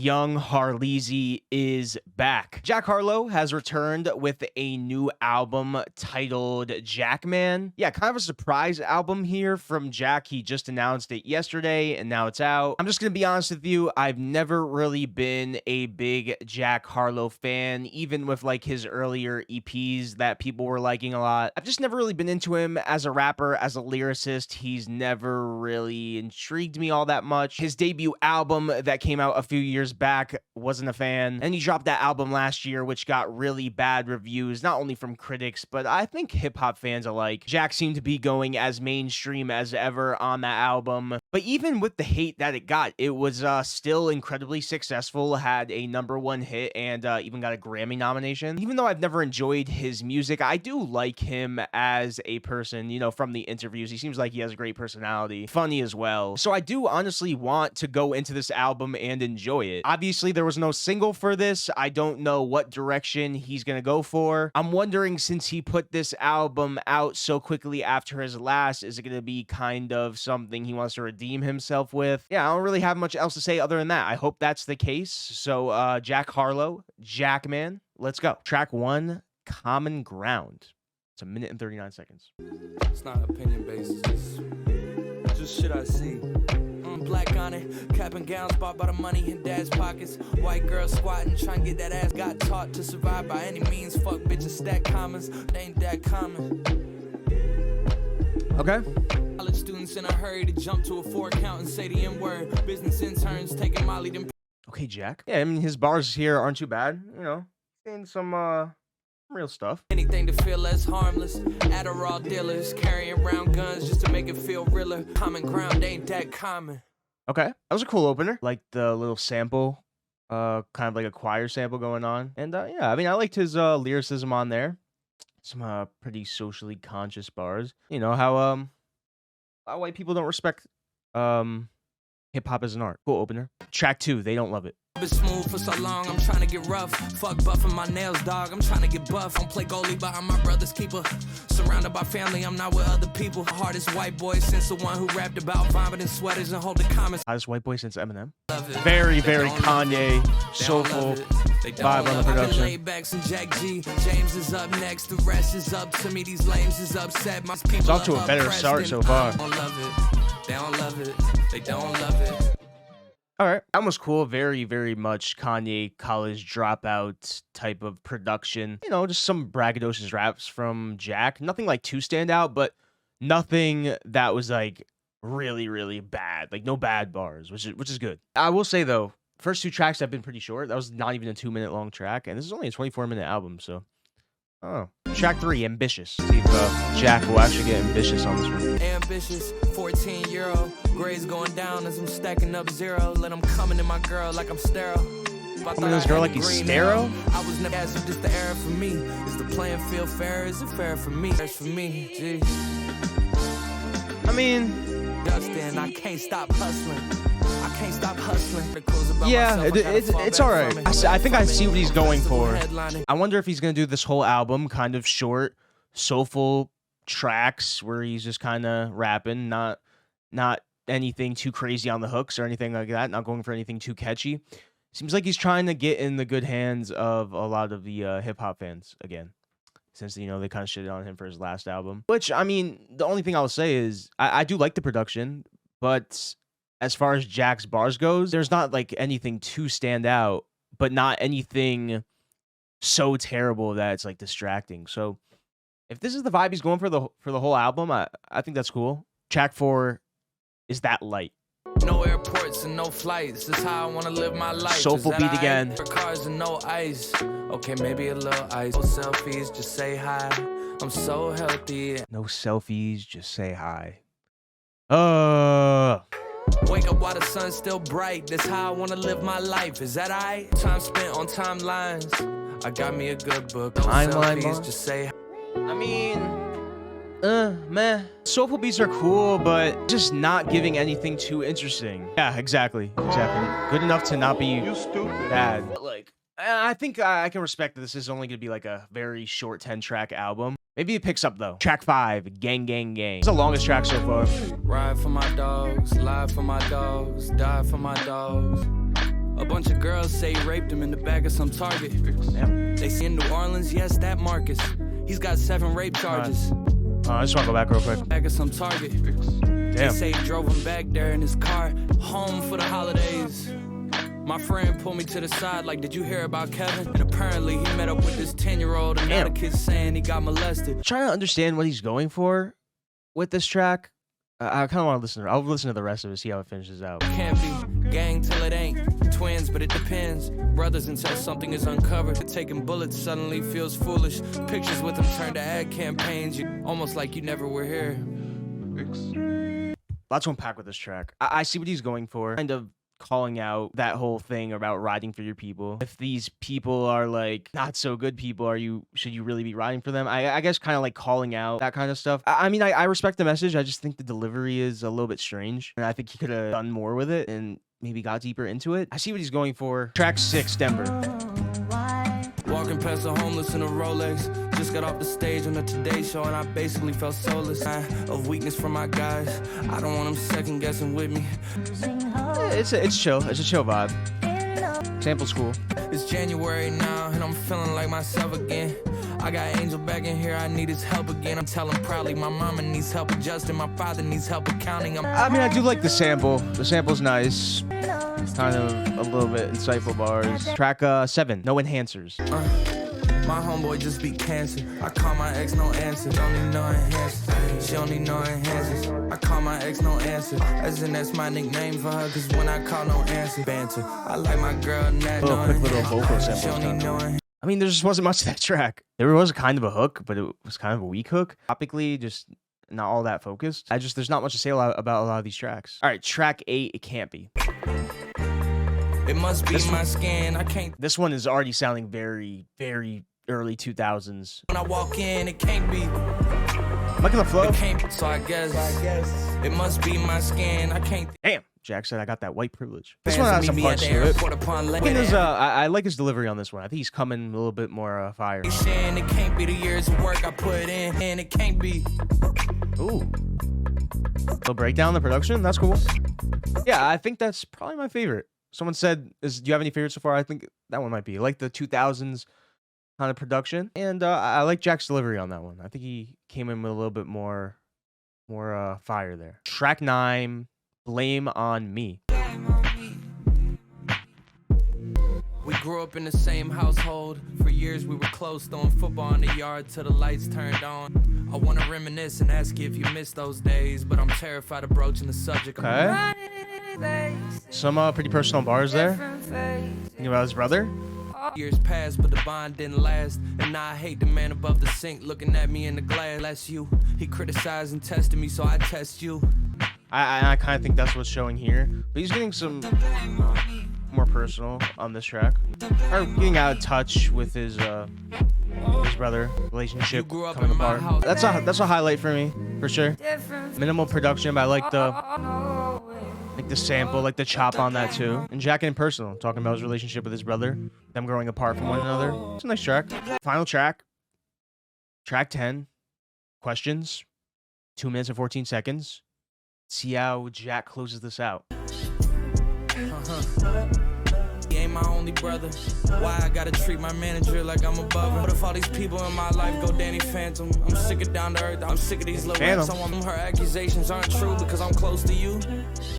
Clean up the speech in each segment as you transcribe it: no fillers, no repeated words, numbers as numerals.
Young Harlezy is back. Jack Harlow has returned with a new album titled Jackman. Yeah, kind of a surprise album here from Jack. He just announced it yesterday and now it's out. I'm just gonna be honest with you, I've never really been a big Jack Harlow fan, even with like his earlier EPs that people were liking a lot. I've just never really been into him as a rapper, as a lyricist. He's never really intrigued me all that much. His debut album that came out a few years back, wasn't a fan, and he dropped that album last year which got really bad reviews, not only from critics but I think hip-hop fans alike. Jack seemed to be going as mainstream as ever on that album, but even with the hate that it got, it was still incredibly successful, had a #1 hit, and even got a Grammy nomination. Even though I've never enjoyed his music, I do like him as a person. You know, from the interviews, he seems like he has a great personality, funny as well, so I do honestly want to go into this album and enjoy it. Obviously, there was no single for this. I don't know what direction he's gonna go for. I'm wondering, since he put this album out so quickly after his last, is it gonna be kind of something he wants to redeem himself with? Yeah, I don't really have much else to say other than that. I hope that's the case. So, Jack Harlow, Jackman, let's go. Track 1, Common Ground. It's 1 minute and 39 seconds. It's not opinion based, it's just shit I see. Black on it, cap and gowns bought by the money in dad's pockets. White girl squatting, trying to get that ass. Got taught to survive by any means. Fuck bitches, stack commas, they ain't that common. Okay. College students in a hurry to jump to a 4 count and say the N-word. Business interns taking Molly them. Okay, Jack. Yeah, I mean, his bars here aren't too bad. You know, saying some real stuff. Anything to feel less harmless. Adderall dealers carrying around guns just to make it feel realer. Common ground ain't that common. Okay, that was a cool opener. Like the little sample, kind of like a choir sample going on. And yeah, I mean, I liked his lyricism on there. Some pretty socially conscious bars. You know how white people don't respect hip hop as an art. Cool opener. Track 2, They Don't Love It. Been smooth for so long, I'm trying to get rough. Fuck buffing my nails, dog. I'm trying to get buff. Don't play goalie, but I'm my brother's keeper. Surrounded by family, I'm not with other people. Hardest white boy since the one who rapped about vomiting sweaters and holding comments. Hottest white boy since Eminem. Very, very Kanye, soulful vibe on the production. Laid back some Jack G. James is up next. The rest is up to me. These lames is upset. My people it's off to a better start so far. They don't love it. They don't love it. They don't love it. All right, that was cool. Very, very much Kanye college dropout type of production. You know, just some braggadocious raps from Jack. Nothing like too stand out, but nothing that was like really, really bad. Like no bad bars, which is good. I will say though, first 2 tracks have been pretty short. That was not even a 2-minute long track, and this is only a 24-minute album. So, track 3, Ambitious. See if Jack will actually get ambitious on this one. Ambitious, 14-year-old. Grades going down as I'm stacking up zero. Let them come into my girl like I'm sterile. Coming in this girl like he's sterile? I was never asked if this the era for me. Is the playing field fair? Is it fair for me? It's for me, jeez. I mean, Justin, I can't stop hustling. I can't stop hustling. Yeah, it's all right. I think I see what he's going for. I wonder if he's going to do this whole album kind of short, soulful tracks where he's just kind of rapping, not anything too crazy on the hooks or anything like that, not going for anything too catchy. Seems like he's trying to get in the good hands of a lot of the hip-hop fans again, since, you know, they kind of shitted on him for his last album. Which, I mean, the only thing I'll say is I do like the production, but as far as Jack's bars goes, there's not like anything too stand out, but not anything so terrible that it's like distracting. So if this is the vibe he's going for the whole album, I think that's cool. Track 4 is That Light. No airports and no flights. That's how I want to live my life. Soulful beat again. For cars and no ice. Okay, maybe a little ice. No selfies, just say hi. I'm so healthy. No selfies, just say hi. Wake up while the sun's still bright. That's how I want to live my life. Is that right? Time spent on timelines. I got me a good book. No Timeline, selfies, just say hi. I mean, meh. Soulful beats are cool, but just not giving anything too interesting. Yeah, exactly. Good enough to not be bad. But like, I think I can respect that this is only going to be like a very short 10-track album. Maybe it picks up though. Track 5, Gang Gang Gang. It's the longest track so far. Ride for my dogs, lie for my dogs, die for my dogs. A bunch of girls say he raped him in the back of some Target. Damn. They see in New Orleans, yes, that Marcus. He's got 7 rape charges. I just want to go back real quick. Back of some Target. They Damn. say he drove him back there in his car, home for the holidays. My friend pulled me to the side like, did you hear about Kevin? And apparently he met up with this 10-year-old and now the kid's saying he got molested. I'm trying to understand what he's going for with this track. I kind of want to listen to it. I'll listen to the rest of it, see how it finishes out. Can't be gang till it ain't. Twins, but it depends. Brothers until something is uncovered. Taking bullets suddenly feels foolish. Pictures with them turn to ad campaigns. You almost like you never were here. Lots to unpack with this track. I see what he's going for. Kind of calling out that whole thing about riding for your people. If these people are like not so good people, should you really be riding for them? I guess kind of like calling out that kind of stuff. I mean, I respect the message. I just think the delivery is a little bit strange. And I think he could have done more with it and maybe got deeper into it. I see what he's going for. Track 6, Denver. Walking past the homeless in a Rolex. Just got off the stage on the Today Show and I basically felt soulless. Of weakness from my guys. I don't want them second guessing with me. It's chill. It's a chill vibe. Sample's cool. It's January now and I'm feeling like myself again. I got Angel back in here, I need his help again. I'm telling proudly my mama needs help adjusting, my father needs help accounting. I mean, I do like the sample. The sample's nice. Kind of a little bit insightful bars. Track 7, No Enhancers. My homeboy just beat cancer. I call my ex, no answer. Don't need no enhancers. She don't need no enhancers. I call my ex, no answer. As in that's my nickname for her. Cause when I call, no answer. Banter. I like my girl, not no Quick little vocal She don't need no samples. I mean, there just wasn't much to that track. There was kind of a hook, but it was kind of a weak hook. Topically, just not all that focused. There's not much to say about a lot of these tracks. All right, track 8, It Can't Be. It must be my skin. I can't. This one is already sounding very, very early 2000s. When I walk in, it can't be. Am I gonna flow? It can't, so I guess it must be my skin. I can't. Damn, Jack said I got that white privilege. This one has some punch to it. I like his delivery on this one. I think he's coming a little bit more fire. It can't be the years of work I put in, and it can't be. Ooh. So breakdown the production, that's cool. Yeah, I think that's probably my favorite. Someone said, do you have any favorites so far? I think that one might be. I like the 2000s kind of production. And I like Jack's delivery on that one. I think he came in with a little bit more fire there. Track 9, Blame on Me. We grew up in the same household. For years we were close, throwing football in the yard till the lights turned on. I want to reminisce and ask you if you miss those days, but I'm terrified of broaching the subject. Okay. Some pretty personal bars there. Thinking about his brother. Years passed, but the bond didn't last. And now I hate the man above the sink looking at me in the glass. That's you. He criticized and tested me, so I test you. I kind of think that's what's showing here. But he's getting some more personal on this track. Or getting out of touch with his brother. Relationship coming apart. That's a highlight for me, for sure. Minimal production, but I like the sample, like the chop on that too. And Jackman personal, talking about his relationship with his brother, them growing apart from one another. It's a nice track. Final track. Track 10. Questions. 2 minutes and 14 seconds. See how Jack closes this out. He ain't my only brother. Why I gotta treat my manager like I'm above her? What if all these people in my life go Danny Phantom? I'm sick of down to earth. I'm sick of these little rats. I want her accusations aren't true because I'm close to you.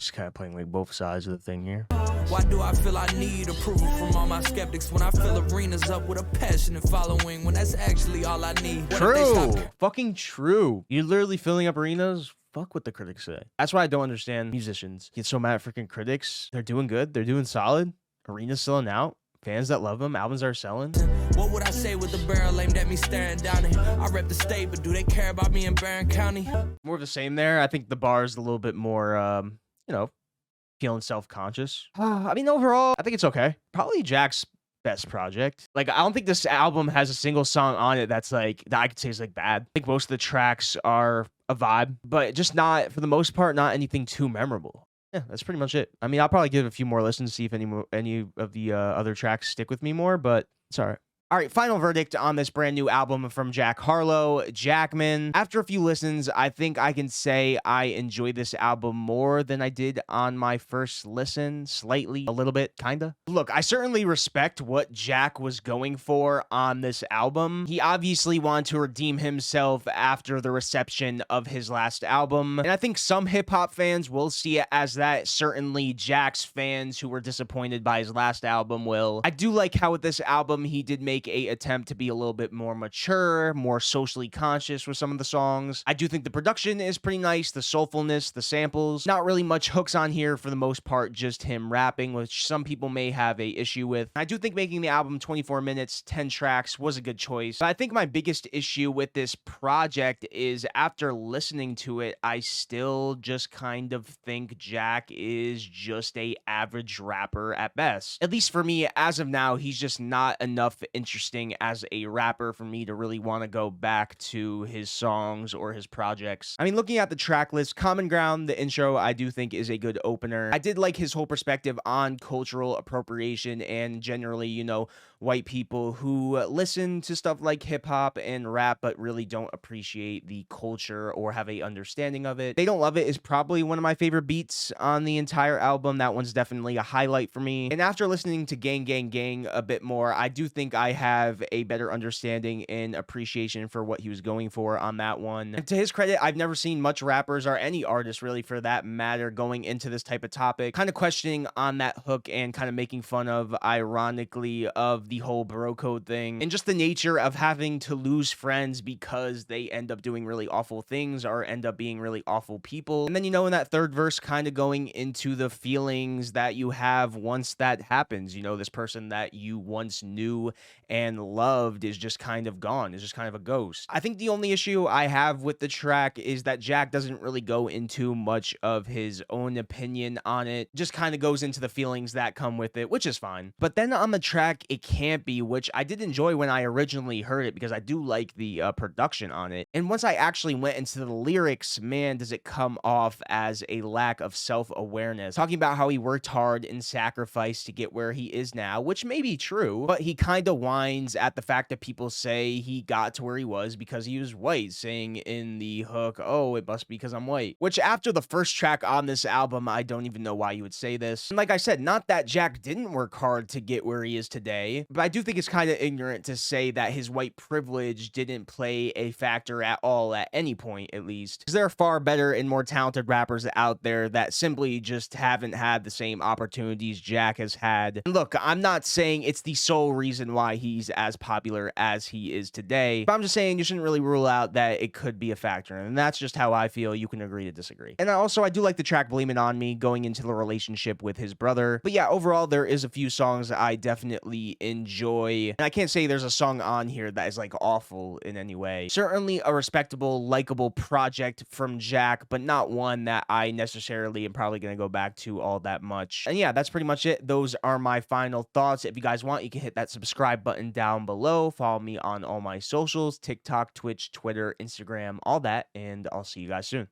Just kind of playing like both sides of the thing here. Why do I feel I need approval from all my skeptics when I fill arenas up with a passionate following when that's actually all I need? True. Fucking true. You're literally filling up arenas. Fuck what the critics say. That's why I don't understand musicians get so mad at freaking critics. They're doing good. They're doing solid. Arenas selling out. Fans that love them. Albums are selling. What would I say with the barrel aimed at me staring down it? I rep the state, but do they care about me in Barron County? More of the same there. I think the bar is a little bit more, feeling self-conscious. I mean, overall, I think it's okay. Probably Jack's best project. Like, I don't think this album has a single song on it that's like, that I could say is like bad. I think most of the tracks are a vibe, but just not, for the most part, not anything too memorable. Yeah, that's pretty much it. I mean, I'll probably give it a few more listens to see if any of the other tracks stick with me more, but it's all right. All right, final verdict on this brand new album from Jack Harlow, Jackman. After a few listens, I think I can say I enjoyed this album more than I did on my first listen, slightly, a little bit, kinda. Look, I certainly respect what Jack was going for on this album. He obviously wanted to redeem himself after the reception of his last album, and I think some hip-hop fans will see it as that. Certainly Jack's fans who were disappointed by his last album will. I do like how with this album he did make a attempt to be a little bit more mature, more socially conscious with some of the songs. I do think the production is pretty nice, the soulfulness, the samples. Not really much hooks on here for the most part, just him rapping, which some people may have a issue with. I do think making the album 24 minutes, 10 tracks was a good choice. But I think my biggest issue with this project is after listening to it, I still just kind of think Jack is just a average rapper at best. At least for me, as of now, he's just not enough interesting as a rapper for me to really want to go back to his songs or his projects. I mean, looking at the track list, Common Ground, the intro, I do think is a good opener. I did like his whole perspective on cultural appropriation and generally, white people who listen to stuff like hip hop and rap, but really don't appreciate the culture or have a understanding of it. They Don't Love It is probably one of my favorite beats on the entire album. That one's definitely a highlight for me. And after listening to Gang Gang Gang a bit more, I do think I have a better understanding and appreciation for what he was going for on that one. And to his credit, I've never seen much rappers or any artist really for that matter going into this type of topic, kind of questioning on that hook and kind of making fun of, ironically, of the whole bro code thing and just the nature of having to lose friends because they end up doing really awful things or end up being really awful people. And then, in that third verse, kind of going into the feelings that you have once that happens. This person that you once knew and loved is just kind of gone, is just kind of a ghost. I think the only issue I have with the track is that Jack doesn't really go into much of his own opinion on it, just kind of goes into the feelings that come with it, which is fine. But then on the track It Can't Be, which I did enjoy when I originally heard it because I do like the production on it. And once I actually went into the lyrics, man, does it come off as a lack of self-awareness. Talking about how he worked hard and sacrificed to get where he is now, which may be true, but he kind of whines at the fact that people say he got to where he was because he was white, saying in the hook, oh, it must be because I'm white. Which after the first track on this album, I don't even know why you would say this. And like I said, not that Jack didn't work hard to get where he is today, but I do think it's kind of ignorant to say that his white privilege didn't play a factor at all at any point, at least. Because there are far better and more talented rappers out there that simply just haven't had the same opportunities Jack has had. And look, I'm not saying it's the sole reason why he's as popular as he is today, but I'm just saying you shouldn't really rule out that it could be a factor. And that's just how I feel. You can agree to disagree. And I do like the track Blame It On Me going into the relationship with his brother. But yeah, overall, there is a few songs that I definitely enjoy. And I can't say there's a song on here that is like awful in any way. Certainly a respectable, likable project from Jack, but not one that I necessarily am probably going to go back to all that much. And yeah, that's pretty much it. Those are my final thoughts. If you guys want, you can hit that subscribe button down below. Follow me on all my socials, TikTok, Twitch, Twitter, Instagram, all that. And I'll see you guys soon.